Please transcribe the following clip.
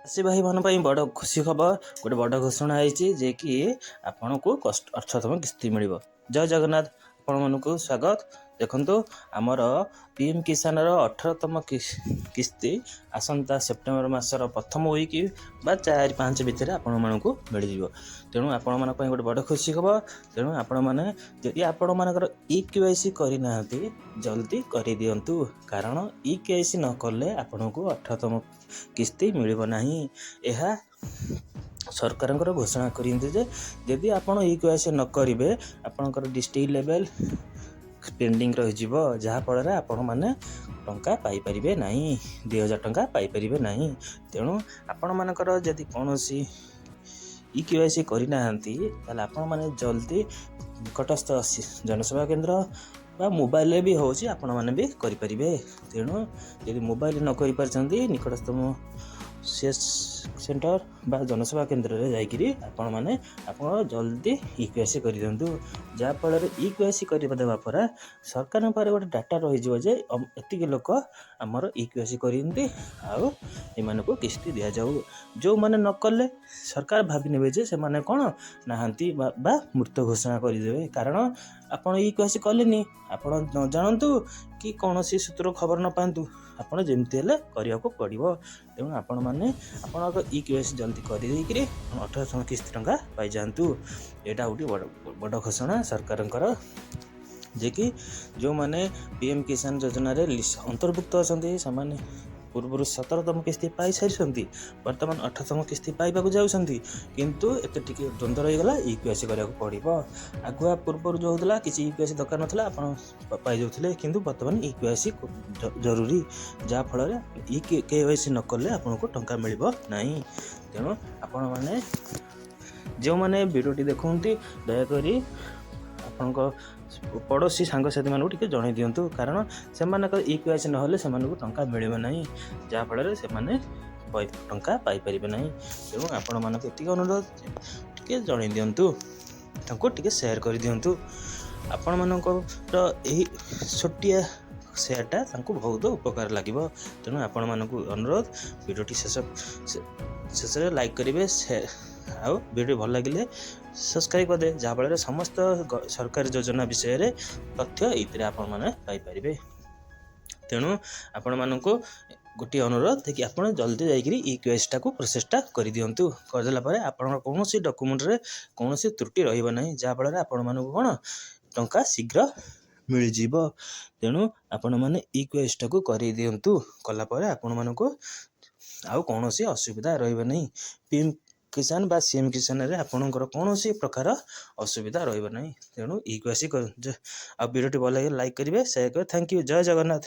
ଚାଷୀ ଭାଇମାନଙ୍କ ପାଇଁ ବଡ଼ ଖୁସି ଖବର, ଗୋଟେ ବଡ଼ ଘୋଷଣା ହେଇଛି ଯେ କି ଆପଣଙ୍କୁ 18ତମ କିସ୍ତି ମିଳିବ। ଜୟ ଜଗନ୍ନାଥ, ଆପଣମାନଙ୍କୁ ସ୍ୱାଗତ। ଦେଖନ୍ତୁ, ଆମର PM କିଷାନର 18ତମ କିସ୍ତି ଆସନ୍ତା ସେପ୍ଟେମ୍ବର ମାସର ପ୍ରଥମ ୱିକ୍ ବା 4-5 ଭିତରେ ଆପଣମାନଙ୍କୁ ମିଳିଯିବ। ତେଣୁ ଆପଣମାନଙ୍କ ପାଇଁ ଗୋଟେ ବଡ଼ ଖୁସି ଖବର। ତେଣୁ ଆପଣମାନେ ଯଦି ଆପଣମାନଙ୍କର EKYC କରିନାହାନ୍ତି, ଜଲ୍ଦି କରିଦିଅନ୍ତୁ, କାରଣ EKYC ନ କଲେ ଆପଣଙ୍କୁ 18ତମ କିସ୍ତି ମିଳିବ ନାହିଁ। ଏହା ସରକାରଙ୍କର ଘୋଷଣା କରିଛନ୍ତି ଯେ ଯଦି ଆପଣ EKYC ନ କରିବେ ଆପଣଙ୍କର ଡିଷ୍ଟ୍ରିକ୍ଟ ଲେଭେଲ ପେଣ୍ଡିଂ ରହିଯିବ, ଯାହାଫଳରେ ଆପଣମାନେ ଟଙ୍କା ପାଇପାରିବେ ନାହିଁ, 2000 ଟଙ୍କା ପାଇପାରିବେ ନାହିଁ। ତେଣୁ ଆପଣମାନଙ୍କର ଯଦି କୌଣସି EKYC କରିନାହାନ୍ତି ତାହେଲେ ଆପଣମାନେ ଜଲ୍ଦି ନିକଟସ୍ଥ ଜନସେବା କେନ୍ଦ୍ର ବା ମୋବାଇଲରେ ବି ହେଉଛି, ଆପଣମାନେ ବି କରିପାରିବେ। ତେଣୁ ଯଦି ମୋବାଇଲ ନ କରିପାରିଛନ୍ତି ନିକଟସ୍ଥ ସେଣ୍ଟର ବା ଜନସେବା କେନ୍ଦ୍ରରେ ଯାଇକରି ଆପଣ ଜଲ୍ଦି EKYC କରିଦିଅନ୍ତୁ। ଯାହାଫଳରେ EKYC କରିବା ଦେବା ପରେ ସରକାରଙ୍କ ପାଖରେ ଗୋଟେ ଡାଟା ରହିଯିବ ଯେ ଏତିକି ଲୋକ ଆମର EKYC କରିଛନ୍ତି, ଆଉ ଏମାନଙ୍କୁ କିସ୍ତି ଦିଆଯାଉ। ଯେଉଁମାନେ ନ କଲେ ସରକାର ଭାବି ନେବେ ଯେ ସେମାନେ କ'ଣ ନାହାନ୍ତି ବା ମୃତ ଘୋଷଣା କରିଦେବେ। କାରଣ ଆପଣ EKYC କଲେନି, ଆପଣ ନ ଜାଣନ୍ତୁ କି କୌଣସି ସୂତ୍ର ଖବର ନ ପାଆନ୍ତୁ, ଆପଣ ଯେମିତି ହେଲେ କରିବାକୁ ପଡ଼ିବ। ତେଣୁ ଆପଣମାନେ ଆପଣଙ୍କ EKYC ଜଲ୍ଦି କରିଦେଇକରି 18ତମ କିସ୍ତି ଟଙ୍କା ପାଇଯାଆନ୍ତୁ। ଏଇଟା ଗୋଟେ ବଡ଼ ଘୋଷଣା ସରକାରଙ୍କର, ଯେ କି ଯେଉଁମାନେ PM କିଷାନ ଯୋଜନାରେ ଅନ୍ତର୍ଭୁକ୍ତ ଅଛନ୍ତି ସେମାନେ ପୂର୍ବରୁ 17ତମ କିସ୍ତି ପାଇସାରିଛନ୍ତି, ବର୍ତ୍ତମାନ 18ତମ କିସ୍ତି ପାଇବାକୁ ଯାଉଛନ୍ତି। କିନ୍ତୁ ଏତେ ଟିକେ ଦ୍ୱନ୍ଦ୍ୱ ରହିଗଲା, EKYC କରିବାକୁ ପଡ଼ିବ। ଆଗୁଆ ପୂର୍ବରୁ ଯେଉଁ ହେଉଥିଲା କିଛି EKYC ଦରକାର ନଥିଲା, ଆପଣ ପାଇଯାଉଥିଲେ, କିନ୍ତୁ ବର୍ତ୍ତମାନ EKYC ଜରୁରୀ। ଯାହାଫଳରେ EKYC ନ କଲେ ଆପଣଙ୍କୁ ଟଙ୍କା ମିଳିବ ନାହିଁ। ତେଣୁ ଆପଣମାନେ ଯେଉଁମାନେ ଭିଡ଼ିଓଟି ଦେଖନ୍ତି ଦୟାକରି ଆପଣଙ୍କ ପଡ଼ୋଶୀ ସାଙ୍ଗସାଥିମାନଙ୍କୁ ଟିକେ ଜଣାଇ ଦିଅନ୍ତୁ, କାରଣ ସେମାନଙ୍କର EKYC ନହେଲେ ସେମାନଙ୍କୁ ଟଙ୍କା ମିଳିବ ନାହିଁ, ଯାହାଫଳରେ ସେମାନେ ଟଙ୍କା ପାଇପାରିବେ ନାହିଁ। ତେଣୁ ଆପଣମାନଙ୍କୁ ଏତିକି ଅନୁରୋଧ, ଟିକେ ଜଣାଇ ଦିଅନ୍ତୁ, ତାଙ୍କୁ ଟିକେ ସେୟାର କରିଦିଅନ୍ତୁ। ଆପଣମାନଙ୍କର ଏହି ଛୋଟିଆ ସେୟାରଟା ତାଙ୍କୁ ବହୁତ ଉପକାର ଲାଗିବ। ତେଣୁ ଆପଣମାନଙ୍କୁ ଅନୁରୋଧ, ଭିଡ଼ିଓଟି ଶେଷରେ ଲାଇକ୍ କରିବେ, ଆଉ ଭିଡ଼ିଓ ଭଲ ଲାଗିଲେ ସବସ୍କ୍ରାଇବ୍ କରିଦେବେ, ଯାହାଫଳରେ ସମସ୍ତ ସରକାରୀ ଯୋଜନା ବିଷୟରେ ତଥ୍ୟ ଏଇଥିରେ ଆପଣମାନେ ପାଇପାରିବେ। ତେଣୁ ଆପଣମାନଙ୍କୁ ଗୋଟିଏ ଅନୁରୋଧ କି ଆପଣ ଜଲ୍ଦି ଯାଇକରି EKYCଟାକୁ ପ୍ରୋସେସଟା କରିଦିଅନ୍ତୁ। କରିଦେଲା ପରେ ଆପଣଙ୍କ କୌଣସି ଡକୁମେଣ୍ଟରେ କୌଣସି ତ୍ରୁଟି ରହିବ ନାହିଁ, ଯାହାଫଳରେ ଆପଣମାନଙ୍କୁ କ'ଣ ଟଙ୍କା ଶୀଘ୍ର ମିଳିଯିବ। ତେଣୁ ଆପଣମାନେ EKYCଟାକୁ କରିଦିଅନ୍ତୁ। କଲା ପରେ ଆପଣମାନଙ୍କୁ ଆଉ କୌଣସି ଅସୁବିଧା ରହିବ ନାହିଁ। PM କିଷାନ ବା CM କିଷାନରେ ଆପଣଙ୍କର କୌଣସି ପ୍ରକାର ଅସୁବିଧା ରହିବ ନାହିଁ। ତେଣୁ EKYC ଆଉ ଭିଡ଼ିଓଟି ଭଲ ଲାଗିଲେ ଲାଇକ୍ କରିବେ, ସେୟାର କରିବେ। Thank you. ଜୟ ଜଗନ୍ନାଥ।